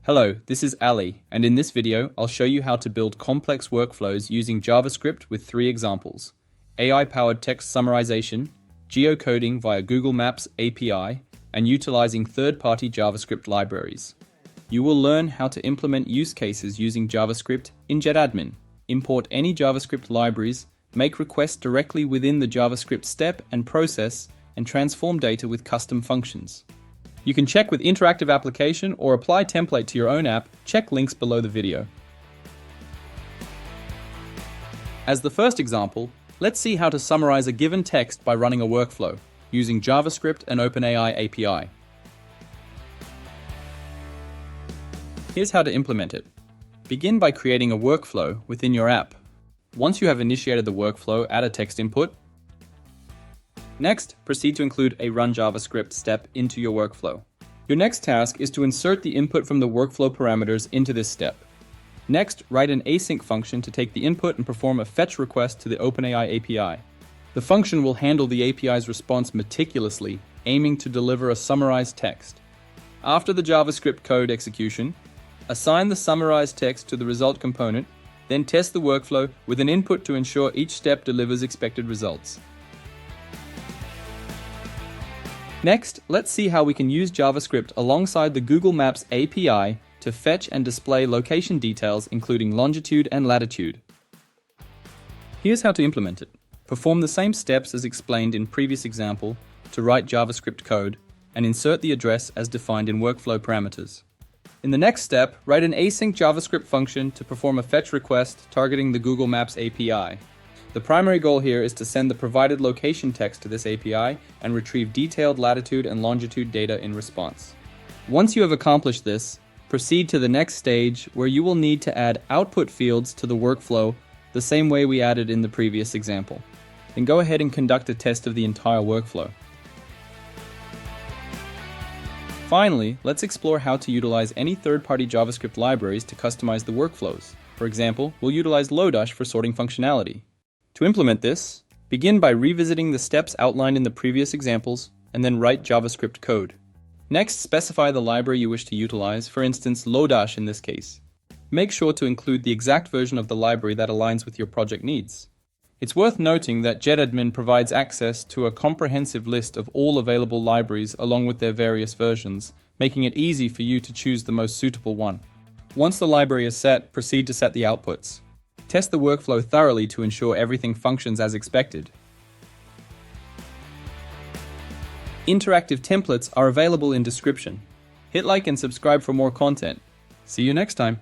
Hello, this is Ali, and in this video, I'll show you how to build complex workflows using JavaScript with 3 examples: AI-powered text summarization, geocoding via Google Maps API, and utilizing third-party JavaScript libraries. You will learn how to implement use cases using JavaScript in JetAdmin, import any JavaScript libraries, make requests directly within the JavaScript step and process, and transform data with custom functions. You can check with interactive application or apply template to your own app. Check links below the video. As the first example, let's see how to summarize a given text by running a workflow using JavaScript and OpenAI API. Here's how to implement it. Begin by creating a workflow within your app. Once you have initiated the workflow, add a text input. Next, proceed to include a Run JavaScript step into your workflow. Your next task is to insert the input from the workflow parameters into this step. Next, write an async function to take the input and perform a fetch request to the OpenAI API. The function will handle the API's response meticulously, aiming to deliver a summarized text. After the JavaScript code execution, assign the summarized text to the result component, then test the workflow with an input to ensure each step delivers expected results. Next, let's see how we can use JavaScript alongside the Google Maps API to fetch and display location details including longitude and latitude. Here's how to implement it. Perform the same steps as explained in previous example to write JavaScript code and insert the address as defined in workflow parameters. In the next step, write an async JavaScript function to perform a fetch request targeting the Google Maps API. The primary goal here is to send the provided location text to this API and retrieve detailed latitude and longitude data in response. Once you have accomplished this, proceed to the next stage where you will need to add output fields to the workflow the same way we added in the previous example. Then go ahead and conduct a test of the entire workflow. Finally, let's explore how to utilize any third-party JavaScript libraries to customize the workflows. For example, we'll utilize Lodash for sorting functionality. To implement this, begin by revisiting the steps outlined in the previous examples and then write JavaScript code. Next, specify the library you wish to utilize, for instance Lodash in this case. Make sure to include the exact version of the library that aligns with your project needs. It's worth noting that JetAdmin provides access to a comprehensive list of all available libraries along with their various versions, making it easy for you to choose the most suitable one. Once the library is set, proceed to set the outputs. Test the workflow thoroughly to ensure everything functions as expected. Interactive templates are available in description. Hit like and subscribe for more content. See you next time.